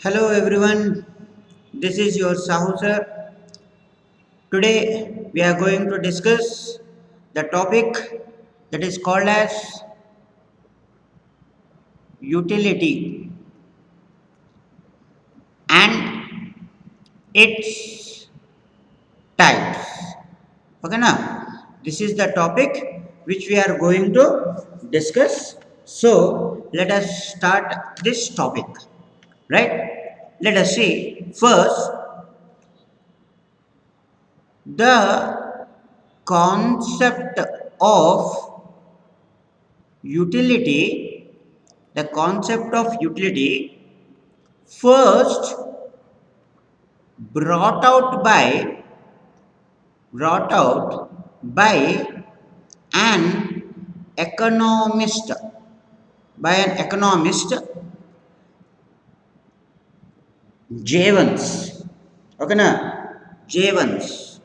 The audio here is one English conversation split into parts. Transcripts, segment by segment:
Hello everyone, this is your Sahu sir. Today we are going to discuss the topic that is called as utility and its types. Okay now, this is the topic which we are going to discuss. So let us start this topic, right? Let us see first the concept of utility, the concept of utility first brought out by brought out by an economist by an economist, Jevons. Okay na, Jevons.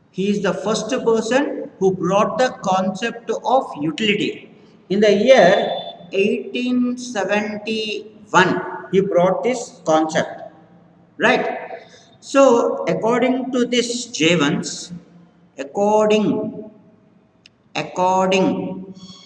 He is the first person who brought the concept of utility. In the year 1871, he brought this concept. Right? So, according to this Jevons, according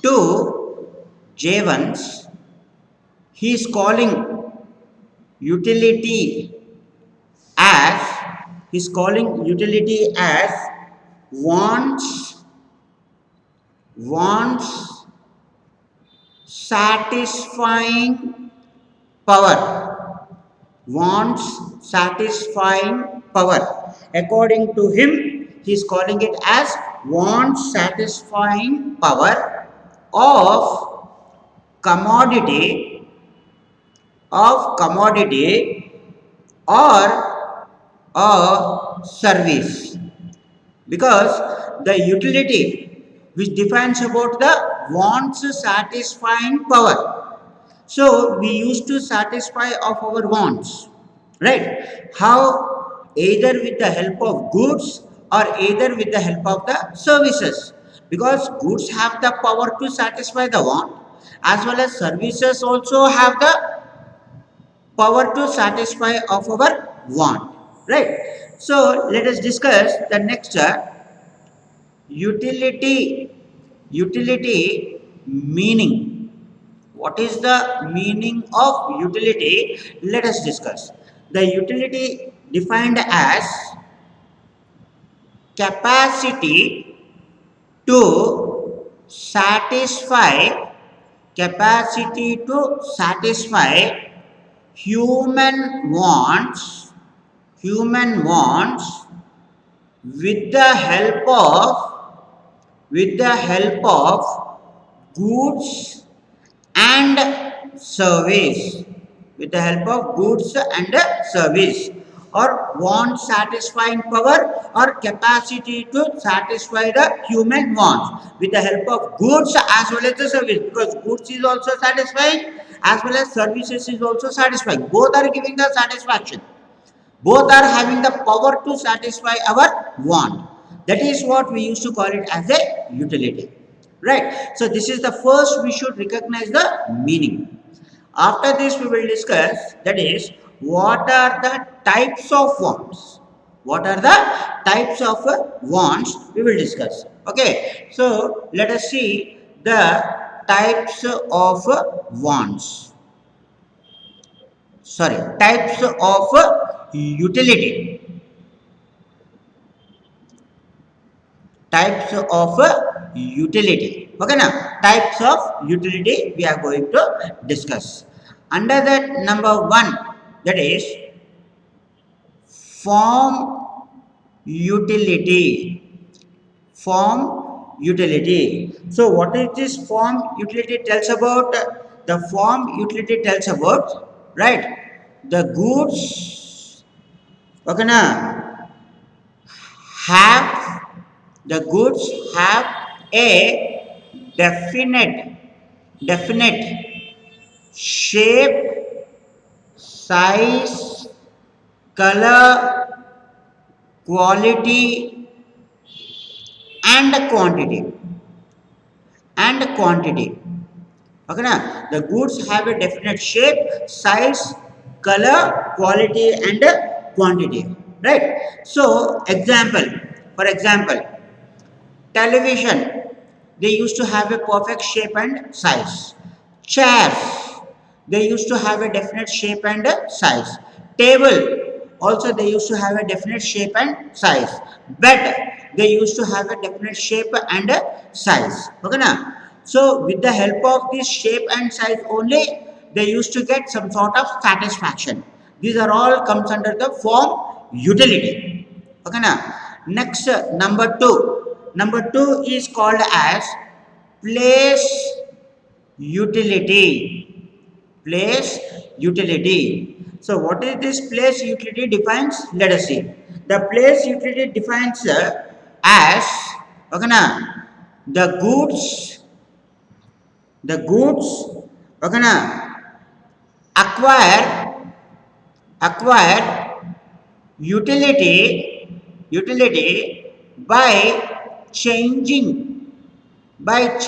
to Jevons, he is calling utility as wants wants satisfying power, wants satisfying power. According to him, he is calling it as wants satisfying power of commodity or a service, because the utility which defines about the wants satisfying power. So we used to satisfy of our wants, right? How? Either with the help of goods or either with the help of the services, because goods have the power to satisfy the want, as well as services also have the power to satisfy of our want, right? So let us discuss the next utility meaning. What is the meaning of utility? Let us discuss. The utility defined as capacity to satisfy capacity to satisfy human wants with the help of goods and service, with the help of goods and service, or want satisfying power or capacity to satisfy the human wants with the help of goods as well as the service, because goods is also satisfying as well as services is also satisfying. Both are giving the satisfaction, both are having the power to satisfy our want. That is what we used to call it as a utility, right? So this is the first we should recognize the meaning. After this we will discuss, that is, what are the types of wants. What are the types of wants we will discuss. Okay, so let us see the types of wants, sorry, types of utility. Types of utility. Okay now, types of utility we are going to discuss. Under that, number one, that is form utility. Form utility. So what is this form utility tells about? The form utility tells about, right, the goods, okay na, have the goods have a definite shape, size, color, quality and quantity, Okay, na? The goods have a definite shape, size, color, quality, and quantity. Right? So, for example, television, they used to have a perfect shape and size. Chairs, they used to have a definite shape and size. Table, also they used to have a definite shape and size. Bed, they used to have a definite shape and size. Okay, na? So with the help of this shape and size only, they used to get some sort of satisfaction. These are all comes under the form utility. Okay, now next number two. Number two is called as place utility. Place utility. So what is this place utility defines? Let us see. The place utility defines as, okay, now the goods, okay, now acquire acquire utility by changing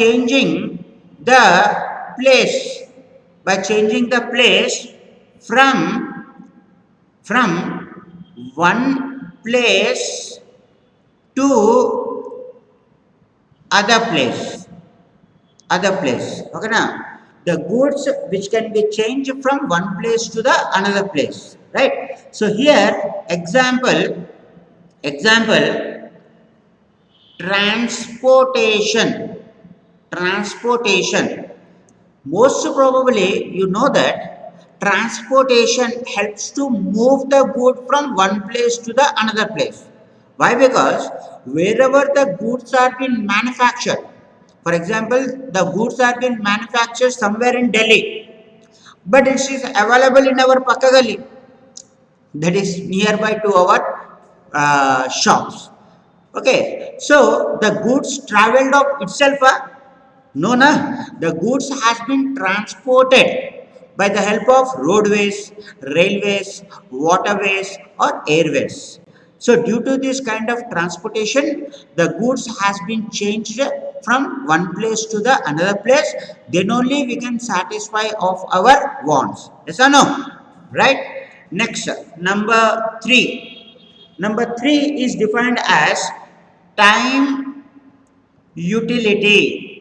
changing the place, from one place to other place. Okay, now the goods which can be changed from one place to the another place, right? So here example transportation. Most probably you know that transportation helps to move the good from one place to the another place. Why? Because wherever the goods are being manufactured, for example, the goods are being manufactured somewhere in Delhi, but it is available in our Pakagali, that is nearby to our shops. Okay, so the goods traveled of itself. No, na. The goods has been transported by the help of roadways, railways, waterways, or airways. So, due to this kind of transportation, the goods has been changed from one place to the another place. Then only we can satisfy of our wants. Yes or no? Right? Next, number three. Number three is defined as time utility.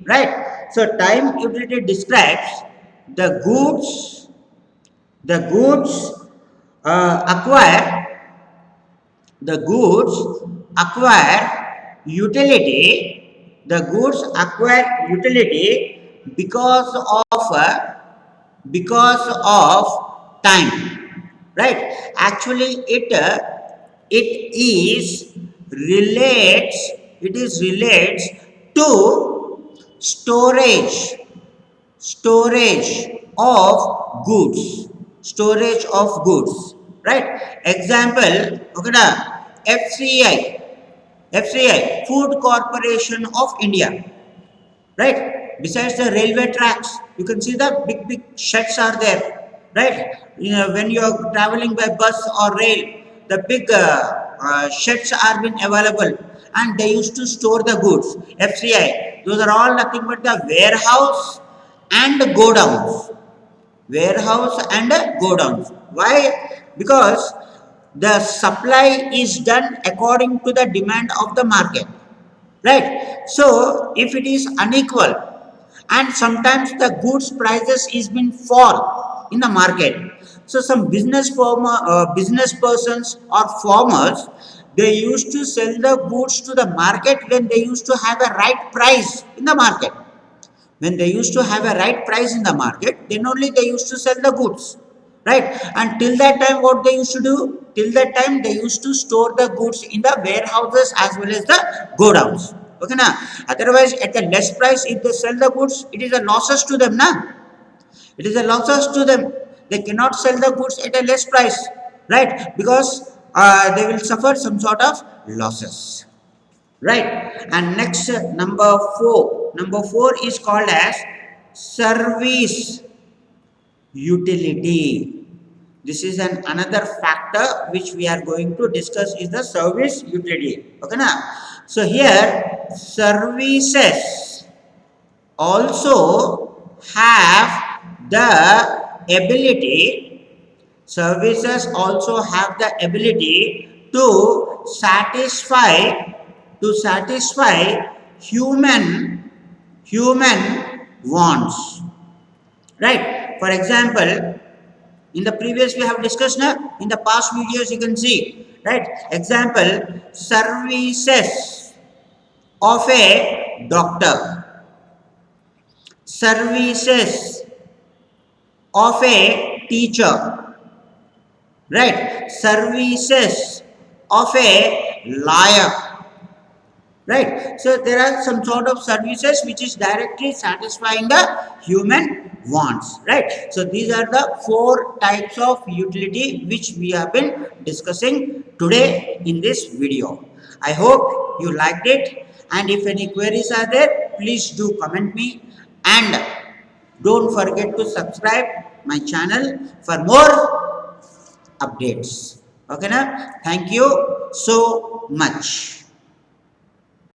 Right? So time utility describes the goods acquire the goods acquire utility because of time, right? Actually it is relates to storage storage of goods, right? Example, okay, na, fci Food Corporation of India, right? Besides the railway tracks, you can see the big sheds are there, right? You know, when you are traveling by bus or rail, the big sheds are been available, and they used to store the goods. FCI, those are all nothing but the warehouse and godowns. Why? Because the supply is done according to the demand of the market, right? So if it is unequal, and sometimes the goods prices is been fall in the market, so some business persons or farmers, they used to sell the goods to the market when they used to have a right price in the market. When they used to have a right price in the market, then only they used to sell the goods, right? And till that time, what they used to do, till that time they used to store the goods in the warehouses as well as the godowns. Okay, na? Otherwise at the less price, if they sell the goods, it is a losses to them, na? It is a losses to them. They cannot sell the goods at a less price, right? Because they will suffer some sort of losses, right? And next, number four is called as service utility. This is another factor which we are going to discuss, is the service utility. Okay, now so here services also have the ability, services also have the ability to satisfy human human wants, right? For example, in the previous we have discussed now, in the past videos you can see, right? Example, services of a doctor, services of a teacher, right? Services of a lawyer, right? So there are some sort of services which is directly satisfying the human wants, right? So these are the four types of utility which we have been discussing today in this video. I hope you liked it, and if any queries are there, please do comment me, and don't forget to subscribe my channel for more updates. Okay, now thank you so much.